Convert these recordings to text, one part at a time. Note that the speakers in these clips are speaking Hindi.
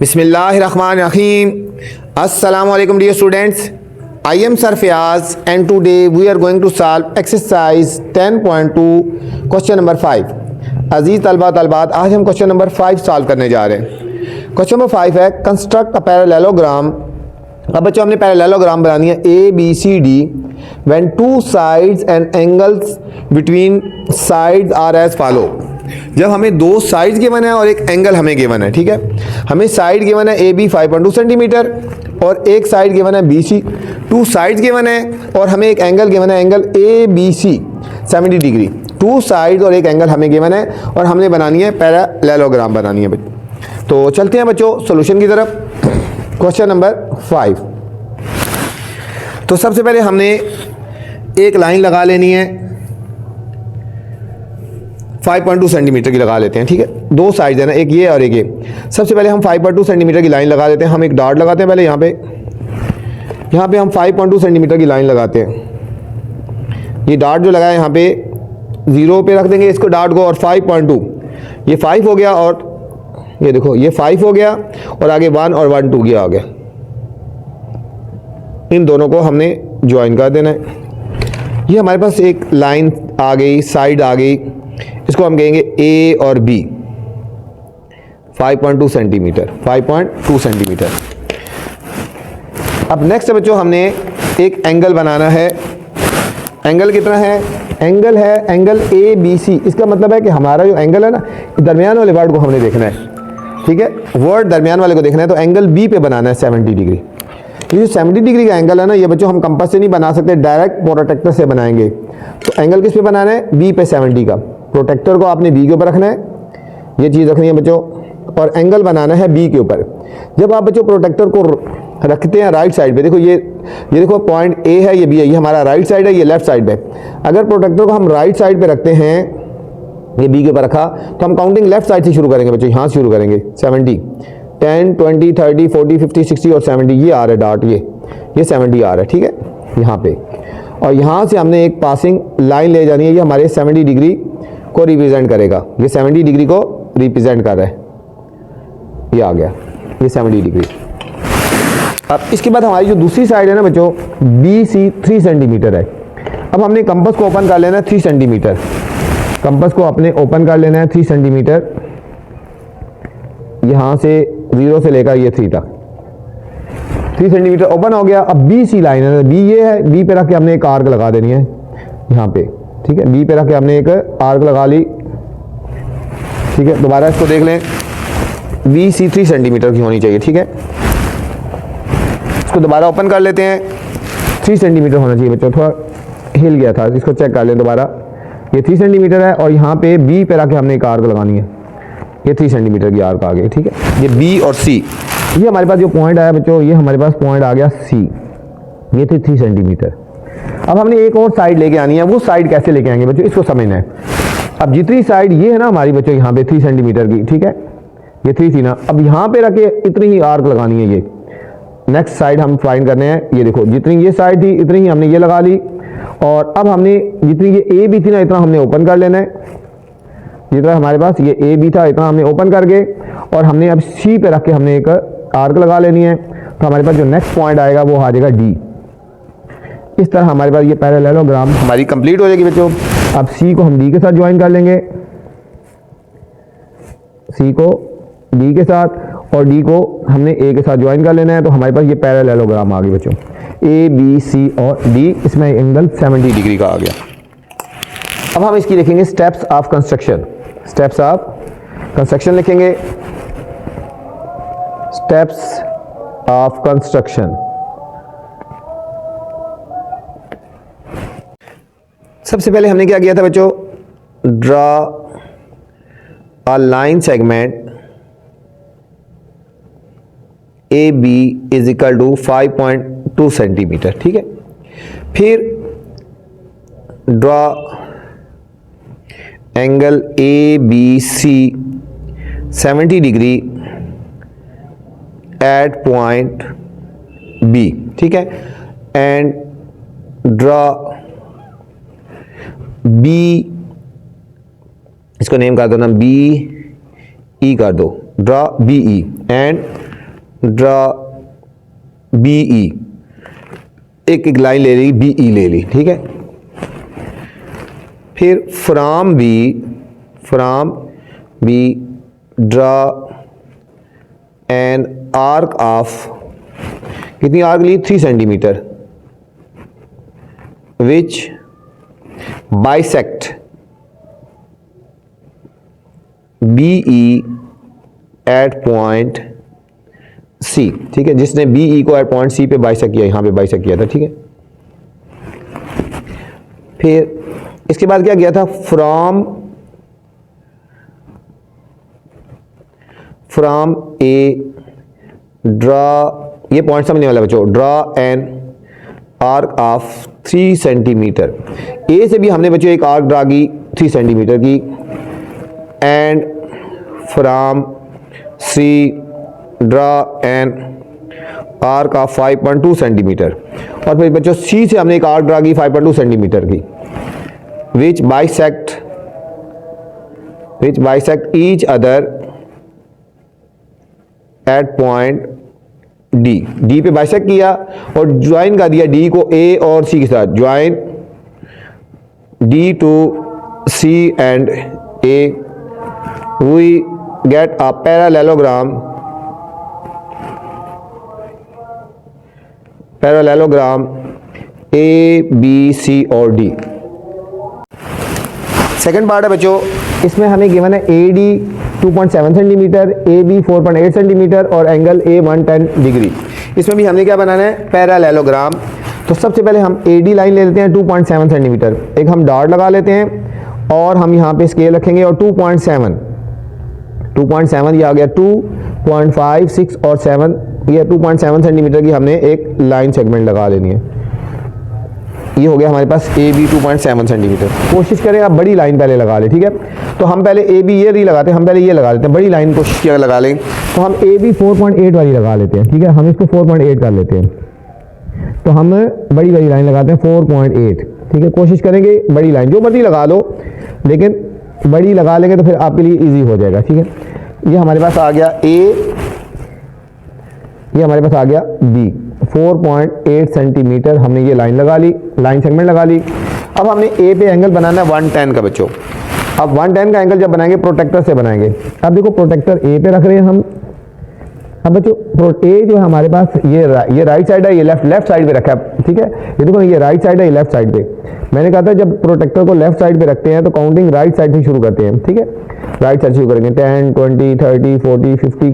Bismillahirrahmanirrahim. Assalamu alaikum dear students. I am Sir Fayaz and today we are going to solve exercise 10.2 question number 5. अजीज़ तलबा तलबात आज हम क्वेश्चन नंबर 5 सॉल्व करने जा रहे हैं। क्वेश्चन नंबर 5 है कंस्ट्रक्ट अ पैरेललोग्राम। अब बच्चों हमने पैरेललोग्राम बनानी है ABCD when two sides and angles between sides are as follow. जब हमें दो साइड्स गिवन है और एक एंगल हमें गिवन है, ठीक है। हमें साइड गिवन है AB 5.2 सेंटीमीटर और एक साइड गिवन है BC। टू साइड्स गिवन है और हमें एक एंगल गिवन है angle ABC 70 degree. Two sides और एक एंगल हमें गिवन है और हमने बनानी है पैरेललोग्राम बनानी है बच्चों। तो चलते हैं बच्चों सोल्यूशन की तरफ। Question number 5। तो सबसे पहले हमने एक लाइन लगा लेनी है 5.2 सेंटीमीटर की लगा लेते हैं, ठीक है। दो साइड है ना, एक ये और एक ये। सबसे पहले हम 5.2 सेंटीमीटर की लाइन लगा लेते हैं। हम एक डॉट लगाते हैं पहले यहाँ पे हम 5.2 सेंटीमीटर की लाइन लगाते हैं। ये डॉट जो लगाए यहाँ पे 0 पे रख देंगे इसको डॉट को, और 5.2 ये 5 हो गया और ये देखो ये 5 हो गया और आगे 1 और 1 2 गया आ गया। इन दोनों को हमने ज्वाइन कर देना है। ये हमारे पास एक लाइन आ गई, साइड आ गई, इसको हम कहेंगे A और B 5.2 सेंटीमीटर 5.2 सेंटीमीटर। अब नेक्स्ट बच्चों हमने एक एंगल बनाना है। एंगल कितना है? एंगल है एंगल ABC। इसका मतलब है कि हमारा जो एंगल है ना, दरमियान वाले वर्ड को हमने देखना है, ठीक है। वर्ड दरमियान वाले को देखना है तो एंगल B पे बनाना है 70 डिग्री। ये जो 70 डिग्री का एंगल है ना, ये बच्चों हम कंपास से नहीं बना सकते, डायरेक्ट प्रोट्रैक्टर से बनाएंगे। तो एंगल किस पे बनाना है? B पे 70 का। प्रोटेक्टर को आपने B के ऊपर रखना है, ये चीज़ रखनी है बच्चों, और एंगल बनाना है B के ऊपर। जब आप बच्चों प्रोटेक्टर को रखते हैं राइट साइड पे, देखो ये देखो पॉइंट A है, ये B है, ये हमारा राइट साइड है, ये लेफ्ट साइड पे। अगर प्रोटेक्टर को हम राइट साइड पे रखते हैं, ये B के ऊपर रखा, तो हम काउंटिंग लेफ्ट साइड से शुरू करेंगे बच्चों। यहाँ से शुरू करेंगे 70 10 20 30 40 50 60 और 70। ये आ रहा है डॉट, ये 70 आ रहा है, ठीक है, यहाँ पे। और यहाँ से हमने एक पासिंग लाइन ले जानी है, ये हमारे 70 डिग्री को रिप्रेजेंट करेगा। ये 70 डिग्री को रिप्रेजेंट कर रहा है, ये आ गया ये 70 डिग्री। अब इसके बाद हमारी जो दूसरी साइड है ना बच्चों, BC 3 सेंटीमीटर है। अब हमने कंपास को ओपन कर लेना है 3 सेंटीमीटर। कंपास को अपने ओपन कर लेना है 3 सेंटीमीटर, यहाँ से 0 से लेकर ये 3 तक 3 सेंटीमीटर ओपन हो गया। अब BC लाइन है, B ये है, B पे रख के हमने एक आर्क लगा देनी है यहाँ पे, ठीक है। B पे रख के हमने एक आर्क लगा ली, ठीक है। दोबारा इसको देख लें, BC 3 सेंटीमीटर की होनी चाहिए, ठीक है। इसको दोबारा ओपन कर लेते हैं, 3 सेंटीमीटर होना चाहिए बच्चों। थोड़ा हिल गया था, इसको चेक कर लें दोबारा। ये 3 सेंटीमीटर है और यहाँ पे B पे रख के हमने एक आर्क लगानी है, ये 3 सेंटीमीटर की आर्क आ गई, ठीक है। ये B और C, ये हमारे पास जो पॉइंट आया बच्चों, ये हमारे पास पॉइंट आ गया C, ये थे 3 सेंटीमीटर। अब हमने एक और साइड लेके आनी है। वो साइड कैसे लेके आएंगे बच्चों, इसको समझना है। अब जितनी साइड ये है ना हमारी बच्चों, यहाँ पे 3 सेंटीमीटर की, ठीक है, ये 3 थी ना। अब यहाँ पे रख के इतनी ही आर्क लगानी है। ये नेक्स्ट साइड हम फाइंड करने हैं। ये देखो जितनी ये साइड थी इतनी ही हमने ये लगा ली, और अब हमने जितनी ये AB थी ना, इतना हमने ओपन कर लेना है। जितना हमारे पास ये AB था इतना हमने ओपन करके, और हमने अब C पे रख के हमने एक आर्क लगा लेनी है। तो हमारे पास जो नेक्स्ट पॉइंट आएगा वो आ जाएगा D। इस तरह हमारे पास ये पैरेललोग्राम हमारी कंप्लीट हो जाएगी बच्चों। अब C को हम D के साथ ज्वाइन कर लेंगे, C को D के साथ, और D को हमने A के साथ ज्वाइन कर लेना है। तो हमारे पास ये पैरेललोग्राम आ गई बच्चों, ABC और D। इसमें एंगल 70 डिग्री का आ गया। अब हम इसकी लिखेंगे steps of construction. Steps of construction लिखेंगे, स्टेप्स ऑफ कंस्ट्रक्शन। सबसे पहले हमने क्या किया था बच्चों, draw a line segment AB is equal to 5.2 centimetre, ठीक है। फिर draw angle ABC 70 degree at point B, ठीक है। एंड ड्रा B, इसको नेम कर दो ना, BE कर दो, draw BE and draw B E, एक लाइन ले ली, बी ई ले ली, ठीक है। फिर from B draw an arc of, कितनी आर्क ली, 3 centimetre, which bisect B E at point C, ठीक है, जिसने बी ई को एट पॉइंट सी पे बाइसेक्ट किया, यहां पे बाइसेक्ट किया था, ठीक है। फिर इसके बाद क्या किया था, फ्रॉम ए ड्रा, ये पॉइंट समझने वाला बच्चों, draw an arc of 3 centimetre, A से भी हमने बच्चों एक आर्क ड्रा की 3 सेंटीमीटर की, and from C draw an arc of 5.2 centimetre, और फिर बच्चों सी से हमने एक आर्क ड्रा की 5.2 सेंटीमीटर की, which bisect each other at point D पे बाइसेक्ट किया और ज्वाइन कर दिया डी को ए और सी के साथ, join D to C and A, we get a parallelogram A B C और डी। सेकंड पार्ट है बच्चों, इसमें हमें गिवन है A D 2.7 centimetre, A B 4.8 centimetre और एंगल ए 110 डिग्री। इसमें भी हमने क्या बनाना है, पैरेललोग्राम। तो सबसे पहले हम ए डी लाइन ले लेते हैं 2.7 सेंटीमीटर, एक हम डॉट लगा लेते हैं और हम यहाँ पे स्केल रखेंगे और 2.7 ये आ गया, 2.5 6 और 7, ये 2.7 सेंटीमीटर की हमने एक लाइन सेगमेंट लगा लेनी है। ये हो गया हमारे पास ए बी 2.7 सेंटीमीटर। कोशिश करें आप बड़ी लाइन पहले लगा लें, ठीक है। तो हम पहले ए बी ये नहीं लगाते, हम पहले ये लगा लेते हैं, बड़ी लाइन कोशिश किया लगा लें। तो हम ए बी 4.8 वाली लगा लेते हैं, ठीक है, हम इसको 4.8 कर लेते हैं। तो हम बड़ी लाइन लगाते हैं 4.8, ठीक है। कोशिश करेंगे बड़ी लाइन, जो मर्जी लगा लो, लेकिन बड़ी लगा लेंगे तो फिर आपके लिए ईजी हो जाएगा, ठीक है। ये हमारे पास आ गया ए, ये हमारे पास आ गया बी, 4.8 सेंटीमीटर हमने ये लाइन लगा ली, लाइन सेगमेंट लगा ली। अब हमने ए पे एंगल बनाना है 110 का बच्चों। अब 110 का एंगल जब बनाएंगे प्रोटेक्टर से बनाएंगे। अब देखो प्रोटेक्टर ए पे रख रहे हैं हम। अब बच्चों ए जो है हमारे पास ये राइट साइड है, ये लेफ्ट साइड पे रखा है, ठीक है। ये देखो ये राइट साइड है, ये लेफ्ट साइड पे। मैंने कहा था जब प्रोटेक्टर को लेफ्ट साइड पे रखते हैं तो काउंटिंग राइट साइड से शुरू करते हैं, ठीक है। राइट साइड शुरू करेंगे 10 20 30 40 50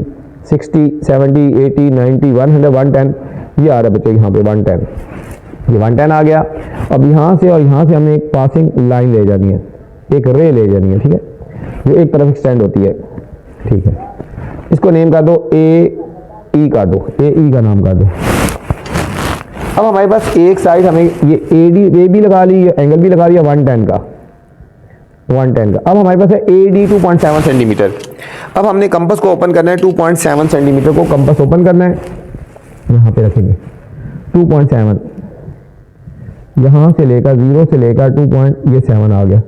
60 70 80 90 100 110, ये आ रहा है बच्चों यहाँ पे 110, ये 110 आ गया। अब यहाँ से और यहाँ से हमें एक पासिंग लाइन ले जानी है, एक रे ले जानी है, ठीक है, जो एक तरफ एक्सटेंड होती है, ठीक है। इसको नेम कर दो ए ई का दो, ए ई का नाम कर दो। अब हमारे पास एक साइड हमें ये ए भी लगा ली, ये एंगल भी लगा लिया 110 का। अब हमारे पास है ए डी 2.7 सेंटीमीटर। अब हमने कंपास को ओपन करना है, 2.7 सेंटीमीटर को कंपास ओपन करना है, यहाँ पे रखेंगे 2.7, यहाँ से लेकर 0 से लेकर 2.7 आ गया,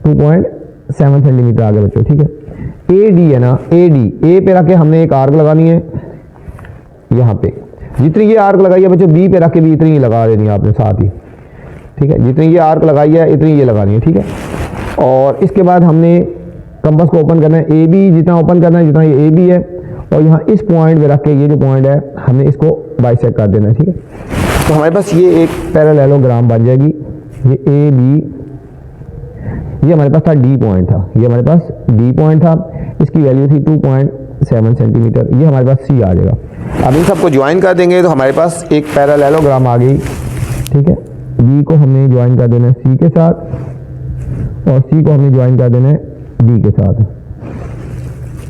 2.7 सेंटीमीटर आ गया बच्चों, ठीक है। ए डी है ना, ए डी, ए पे रख के हमने एक आर्क लगानी है यहाँ पे, जितनी ये आर्क लगाई है बच्चों बी पे रख के भी इतनी ही लगा देनी है आपने साथ ही, ठीक है। जितनी ये आर्क लगाई है इतनी ये लगानी है, ठीक है। और इसके बाद हमने कंपास को ओपन करना है, ए बी जितना ओपन करना है जितना ये ए बी है, और यहाँ इस पॉइंट पे रख के ये जो पॉइंट है हमने इसको बाइसेक्ट कर देना है, ठीक है। तो हमारे पास ये एक पैरेललोग्राम बन जाएगी। ये ए बी, ये हमारे पास था डी पॉइंट था, ये हमारे पास डी पॉइंट था, इसकी वैल्यू थी 2.7 सेंटीमीटर, ये हमारे पास सी आ जाएगा। अब इन सबको ज्वाइन कर देंगे तो हमारे पास एक पैरेललोग्राम आ गई, ठीक है। बी को हमने ज्वाइन कर देना है सी के साथ और सी को हमने ज्वाइन कर देना है डी के साथ।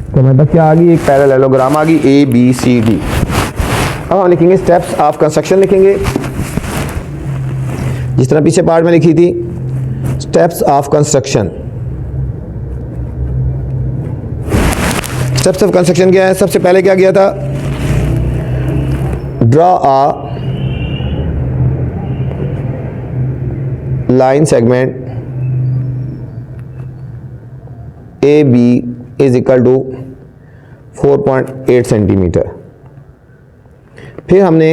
तो हमारे पास क्या आ गई, एक पैरेललोग्राम आ गई ए बी सी डी। अब हम लिखेंगे स्टेप्स ऑफ कंस्ट्रक्शन, लिखेंगे जिस तरह पीछे पार्ट में लिखी थी, steps of construction. Steps of construction क्या है, सबसे पहले क्या किया था, draw a line segment A B is equal to 4.8 centimetre, फिर हमने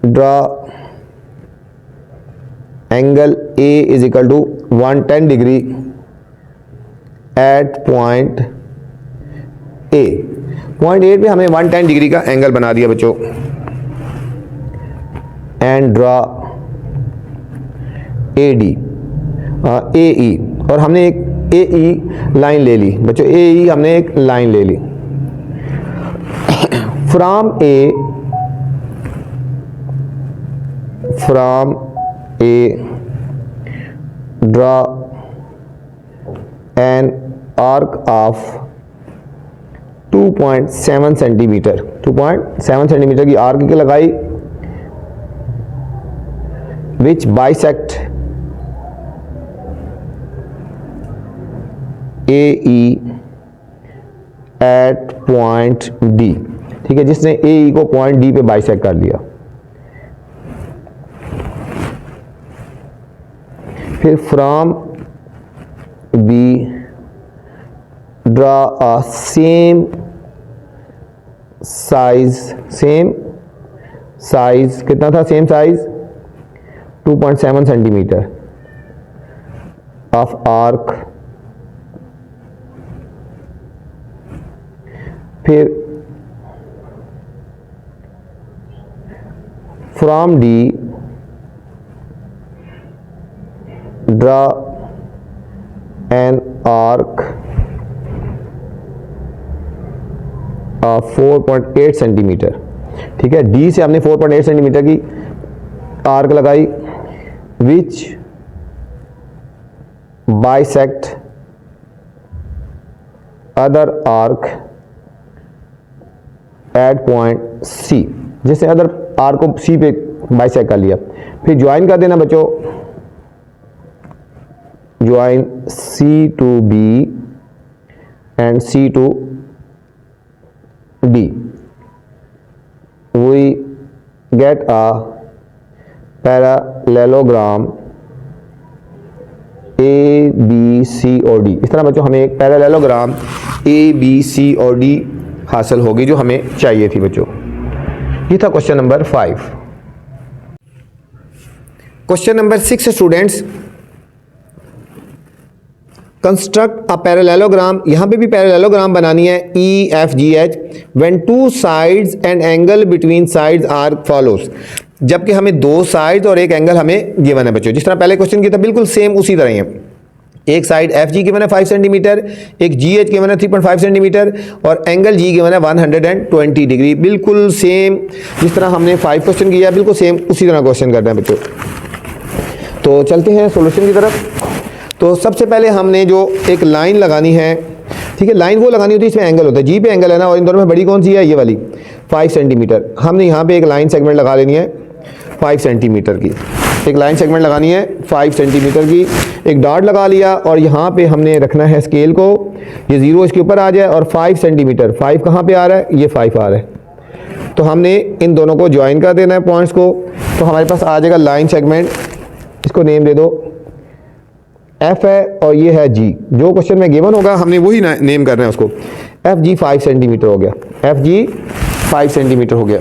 draw angle A is equal to 110 degree at point A. Point A पे हमने 110 डिग्री का एंगल बना दिया बच्चों। And draw A D A E, और हमने एक ए ई लाइन ले ली बच्चों। ए ई हमने एक लाइन ले ली। From A draw an arc of 2.7 centimetre. 2.7 centimetre की आर्क लगाई, which bisect A E at point D. ठीक है, जिसने ए ई को पॉइंट डी पे बाइसेक्ट कर दिया। फिर from B draw a same size कितना था? Same size 2.7 centimetre of arc. फिर from D draw an arc of 4.8 centimetre. ठीक है, डी से हमने 4.8 सेंटीमीटर की आर्क लगाई, which bisect other arc at point C, जिससे अदर आर्क को सी पे बाइसेक्ट कर लिया। फिर ज्वाइन कर देना बच्चों, join C to B and C to D. We get a parallelogram A B C और डी। इस तरह बच्चों हमें एक पैरेललोग्राम ए बी सी और डी हासिल होगी जो हमें चाहिए थी बच्चों। ये था question number 5। Question number 6 students, construct a parallelogram. यहां पे भी पैरेललोग्राम बनानी है E F G H when two sides and angle between sides are follows. जबकि हमें दो साइड्स और एक एंगल हमें गिवन है बच्चों, जिस तरह पहले क्वेश्चन किया था बिल्कुल सेम उसी तरह ही है। एक साइड एफ जी गिवन है 5 सेंटीमीटर, एक जी एच गिवन है 3.5 सेंटीमीटर और एंगल जी गिवन है 120 डिग्री। बिल्कुल सेम जिस तरह हमने 5 क्वेश्चन किया बिल्कुल सेम उसी तरह क्वेश्चन करना है बच्चों। तो चलते हैं सॉल्यूशन की तरफ। तो सबसे पहले हमने जो एक लाइन लगानी है, ठीक है, लाइन वो लगानी होती है इसमें एंगल होता है, जी पे एंगल है ना, और इन दोनों में बड़ी कौन सी है? ये वाली 5 सेंटीमीटर। हमने यहाँ पे एक लाइन सेगमेंट लगा लेनी है 5 सेंटीमीटर की, एक लाइन सेगमेंट लगानी है 5 सेंटीमीटर की। एक डॉट लगा लिया और यहाँ पे हमने रखना है स्केल को, ये 0 इसके ऊपर आ जाए और 5 सेंटीमीटर, 5 कहाँ पे आ रहा है? ये 5 आ रहा है। तो हमने इन दोनों को ज्वाइन कर देना है पॉइंट्स को। तो हमारे पास आ जाएगा लाइन सेगमेंट, इसको नेम दे दो एफ है और ये है जी। जो क्वेश्चन में गिवन होगा हमने वही नेम करना है उसको। एफ जी 5 सेंटीमीटर हो गया, एफ जी 5 सेंटीमीटर हो गया।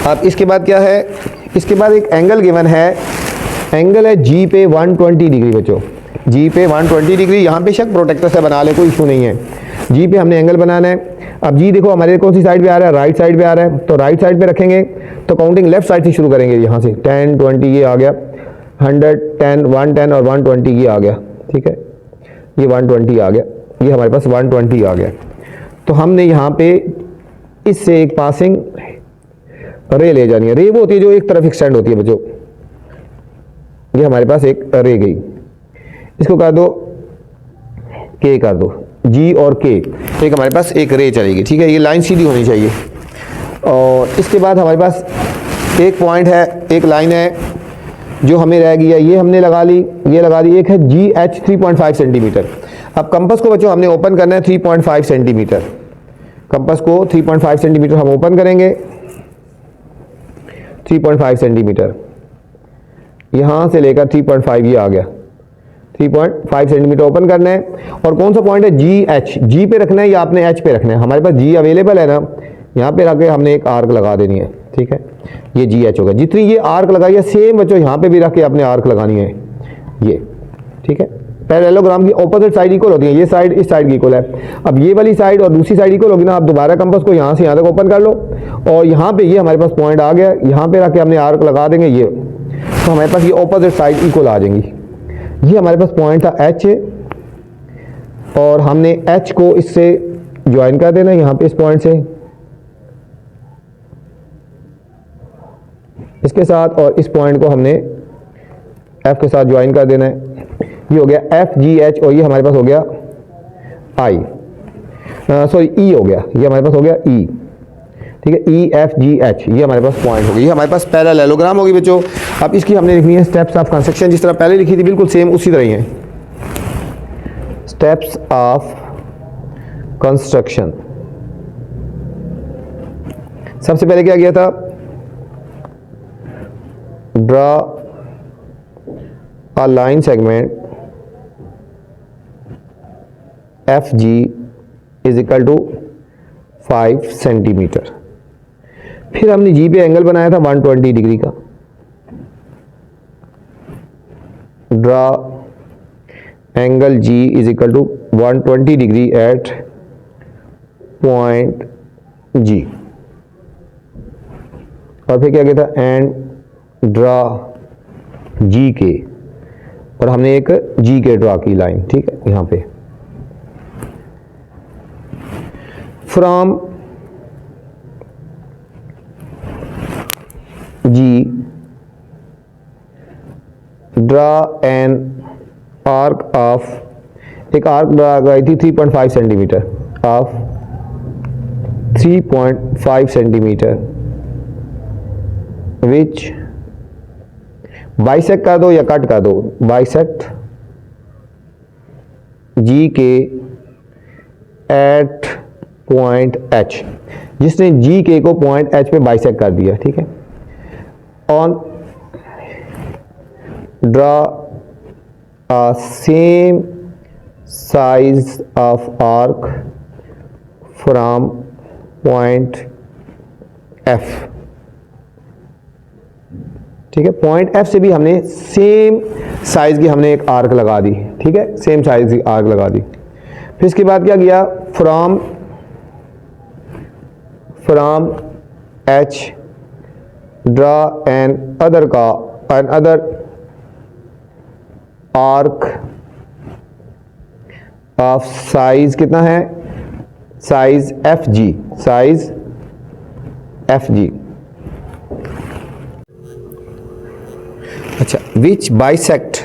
अब इसके बाद क्या है? इसके बाद एक एंगल गिवन है, एंगल है जी पे 120 डिग्री बच्चों, जी पे 120 डिग्री। यहाँ पे शक प्रोटेक्टर से बना ले, कोई इशू नहीं है। जी पे हमने एंगल बनाना है। अब जी देखो हमारे कौन सी साइड पे आ रहा है? राइट साइड पे आ रहा है। तो राइट साइड पे रखेंगे तो काउंटिंग लेफ्ट साइड से शुरू करेंगे, यहाँ से 10 20 ये आ गया, 110 110 और 120 ये आ गया। ठीक है, ये 120 आ गया, ये हमारे पास 120 आ गया। तो हमने यहाँ पे इससे एक पासिंग रे ले जानी है। रे वो होती है जो एक तरफ एक्सटेंड होती है बच्चों, ये हमारे पास एक रे गई, इसको कर दो के, कर दो जी और के, एक हमारे पास एक रे चलेगी। ठीक है, ये लाइन सीधी होनी चाहिए। और इसके बाद हमारे पास एक पॉइंट है, एक लाइन है जो हमें रह गई है, ये हमने लगा ली, ये लगा ली। एक है जी एच 3.5 सेंटीमीटर। अब कंपास को बच्चों हमने ओपन करना है 3.5 सेंटीमीटर। कंपास को 3.5 सेंटीमीटर हम ओपन करेंगे, 3.5 सेंटीमीटर यहाँ से लेकर 3.5 ये आ गया, 3.5 सेंटीमीटर ओपन करना है। और कौन सा पॉइंट है? जी एच, जी पे रखना है या आपने एच पे रखना है? हमारे पास जी अवेलेबल है ना, यहाँ पे रख के हमने एक आर्क लगा देनी है, ठीक है, ये जी एच होगा। जितनी ये आर्क लगाई है सेम बच्चों यहाँ पे भी रख के आपने आर्क लगानी है ये, ठीक है। पैरेललोग्राम की ऑपोजिट साइड इक्वल होती है, ये साइड इस साइड की इक्वल है। अब ये वाली साइड और दूसरी साइड इक्वल होगी ना, आप दोबारा कंपास को यहाँ से यहाँ तक ओपन कर लो और यहाँ पे ये हमारे पास पॉइंट आ गया, यहाँ पे रख के हमने आर्क लगा देंगे ये, तो हमारे पास ये ऑपोजिट साइड इक्वल आ जाएंगी। ये हमारे पास पॉइंट था एच और हमने एच को इससे ज्वाइन कर देना यहाँ पे इस पॉइंट से इसके साथ, और इस पॉइंट को हमने एफ के साथ ज्वाइन कर देना है। ये हो गया एफ जी एच और ये हमारे पास हो गया आई, सॉरी ई हो गया, ये हमारे पास हो गया ई, ठीक है, ई एफ जी एच, ये हमारे पास पॉइंट हो गई, ये हमारे पास पैरेललोग्राम होगी बच्चों। अब इसकी हमने लिखनी है स्टेप्स ऑफ कंस्ट्रक्शन, जिस तरह पहले लिखी थी बिल्कुल सेम उसी तरह ही है। स्टेप्स ऑफ कंस्ट्रक्शन, सबसे पहले क्या किया था, draw a line segment FG is equal to 5 centimetre. फिर हमने जी पे एंगल बनाया था 120 डिग्री का। Draw angle G is equal to 120 degree at point G। और फिर क्या किया था, एंड ड्रा जी के, और हमने एक जी के ड्रा की लाइन, ठीक है, यहां पे from G draw an arc of, एक आर्क ड्रा गई थी 3.5 centimetre of 3.5 centimetre which bisect कर दो या कट कर दो, बाइसेक्ट जी के एट पॉइंट एच, जिसने जी के को पॉइंट एच पे बाइसेक्ट कर दिया, ठीक है। On draw a same size of arc from point F, ठीक है, पॉइंट एफ से भी हमने सेम साइज की हमने एक आर्क लगा दी, ठीक है, सेम साइज की आर्क लगा दी। फिर इसके बाद क्या किया, from H draw another arc of size कितना है, size F G, size F G, अच्छा, which bisect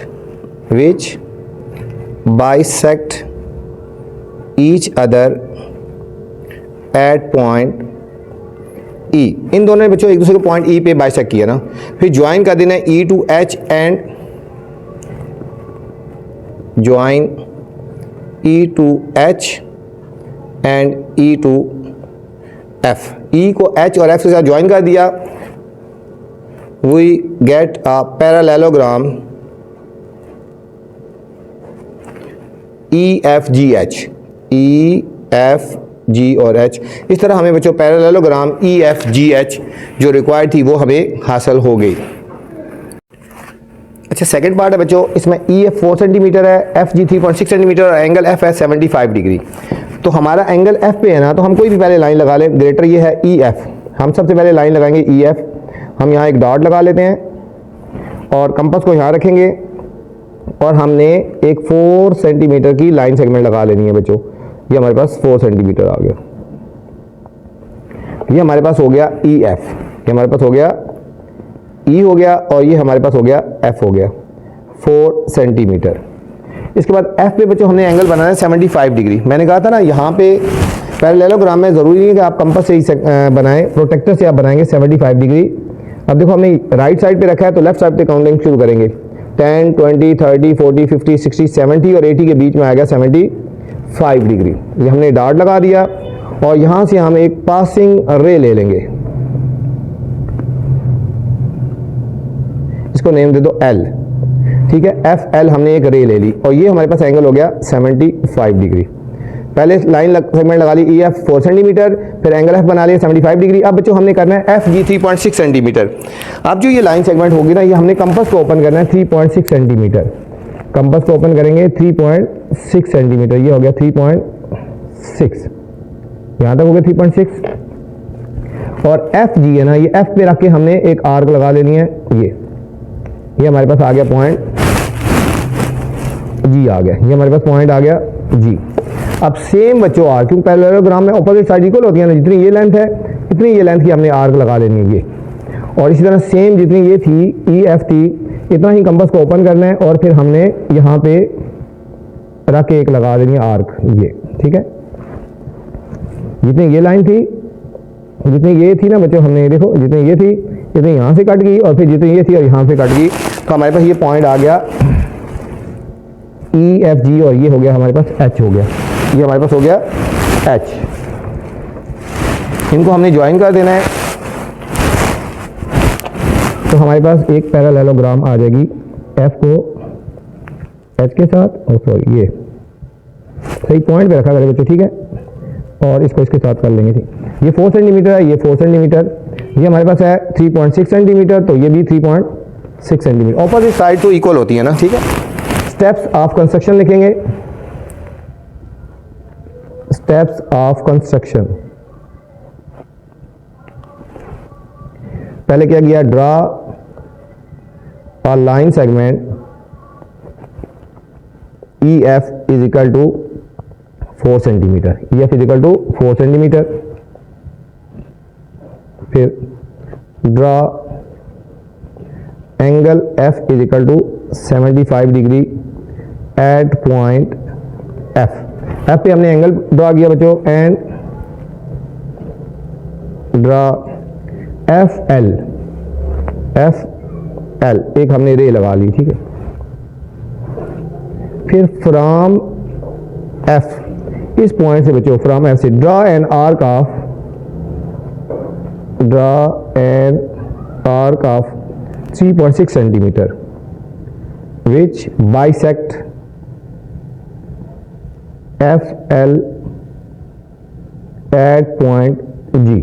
each other at point E. इन दोनों ने बच्चों एक दूसरे को पॉइंट ई पे बाइसेक्ट किया ना, फिर ज्वाइन कर देना है E to H and join E to H and E to F. E को एच और एफ के साथ ज्वाइन कर दिया, we get a parallelogram EFGH, EFG और H। इस तरह हमें बच्चों पैरेललोग्राम EFGH जो रिक्वायर्ड थी वो हमें हासिल हो गई। अच्छा, सेकंड पार्ट है बच्चों, इसमें EF 4 सेंटीमीटर है, FG 3.6 सेंटीमीटर और एंगल F है 75 डिग्री। तो हमारा एंगल F पे है ना, तो हम कोई भी पहले लाइन लगा लें, ग्रेटर ये है EF, हम सबसे पहले लाइन लगाएंगे EF, हम यहाँ एक डॉट लगा लेते हैं और कंपास को यहाँ रखेंगे और हमने एक 4 सेंटीमीटर की लाइन सेगमेंट लगा लेनी है बच्चों। ये हमारे पास 4 सेंटीमीटर आ गया, ये हमारे पास हो गया EF, ये हमारे पास हो गया E हो गया और ये हमारे पास हो गया F हो गया 4 सेंटीमीटर। इसके बाद F पे बच्चों हमने एंगल बनाना है 75 डिग्री। मैंने कहा था ना यहाँ पे पैरेललोग्राम में ज़रूरी नहीं है कि आप कंपास से ही बनाएं, प्रोटेक्टर से आप बनाएंगे 75 डिग्री। अब देखो हमने राइट साइड पे रखा है तो लेफ्ट साइड पे काउंटिंग शुरू करेंगे, 10, 20, 30, 40, 50, 60, 70 और 80 के बीच में आ गया 75 डिग्री। ये हमने डॉट लगा दिया और यहाँ से हम एक पासिंग रे ले लेंगे, इसको नेम दे दो L, ठीक है, FL हमने एक रे ले ली और ये हमारे पास एंगल हो गया 75 डिग्री। पहले लाइन सेगमेंट लगा ली EF 4 सेंटीमीटर, फिर एंगल F बना लिया 75 डिग्री। अब बच्चों हमने करना है FG 3.6 सेंटीमीटर। अब जो ये लाइन सेगमेंट होगी ना, ये हमने कंपास को ओपन करना है 3.6 सेंटीमीटर। कंपास को ओपन करेंगे 3.6 सेंटीमीटर, ये हो गया 3.6, यहाँ तक हो गया 3.6। और FG है ना, ये F पे रख के हमने एक आर्क लगा लेनी है। ये हमारे पास आ गया पॉइंट G आ गया, ये हमारे पास पॉइंट आ गया G। अब सेम बच्चों आर्क, क्योंकि पैरेललोग्राम में ऑपोजिट साइड इक्वल होती है ना, जितनी ये लेंथ है इतनी ये लेंथ की हमने आर्क लगा लेनी है ये। और इसी तरह सेम जितनी ये थी EF थी, इतना ही कंपास को ओपन करना है और फिर हमने यहाँ पे रख के एक लगा देनी है आर्क ये, ठीक है। जितनी ये लाइन थी, जितनी ये थी ना बच्चों, हमने देखो जितनी ये थी इतनी यहाँ से कट गई और फिर जितनी ये थी और यहाँ से कट गई, तो हमारे पास ये पॉइंट आ गया EFG और ये हो गया हमारे पास H हो गया, ये हमारे पास हो गया H। इनको हमने ज्वाइन कर देना है, तो हमारे पास एक पैरेललोग्राम आ जाएगी F को H के साथ, और सॉरी ये सही पॉइंट पे रखा करें बच्चों, ठीक है। और इसको इसके साथ कर लेंगे, ठीक। ये 4 सेंटीमीटर है, ये 4 सेंटीमीटर, ये हमारे पास है 3.6 सेंटीमीटर, तो ये भी 3.6 सेंटीमीटर। ऑपोजिट साइड तो इक्वल होती है ना, ठीक है। स्टेप्स ऑफ कंस्ट्रक्शन लिखेंगे, स्टेप्स ऑफ कंस्ट्रक्शन। पहले क्या किया, draw a line segment EF is equal to 4 centimetre, EF is equal to 4 centimetre. फिर draw angle F is equal to 75 degree at point F पे हमने एंगल ड्रा किया बच्चों, एंड ड्रा FL एक हमने रे लगा ली, ठीक है। फिर फ्रॉम F, इस पॉइंट से बच्चों फ्रॉम F से draw an arc of 3.6 centimetre which bisect FL at point G,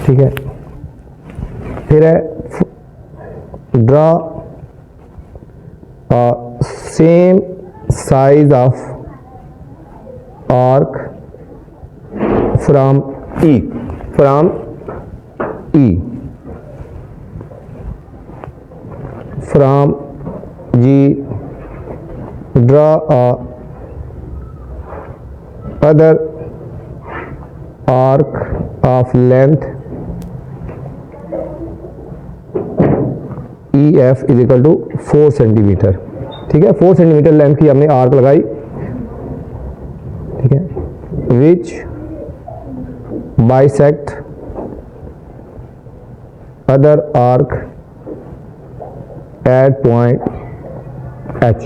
ठीक है। फिर है draw same size of arc from E from G, draw a other arc of length EF is equal to 4 centimetre, ठीक है। 4 सेंटीमीटर लेंथ की हमने आर्क लगाई, ठीक है, which bisect other arc at point H।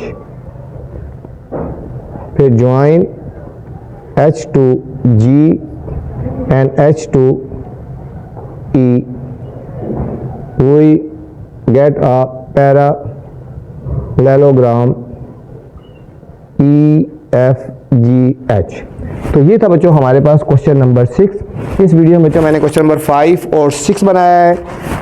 फिर join H to G and H to E, we get a parallelogram EFGH। तो ये था बच्चों हमारे पास क्वेश्चन नंबर 6। इस वीडियो में बच्चों मैंने क्वेश्चन नंबर 5 और 6 बनाया है।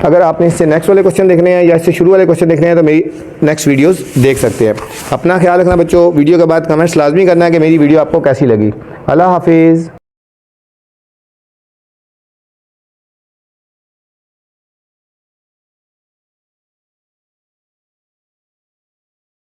अगर आपने इससे नेक्स्ट वाले क्वेश्चन देखने हैं या इससे शुरू वाले क्वेश्चन देखने हैं तो मेरी नेक्स्ट वीडियोस देख सकते हैं। अपना ख्याल रखना बच्चों। वीडियो के बाद कमेंट्स लाजमी करना है कि मेरी वीडियो आपको कैसी लगी। अल्लाह हाफिज़।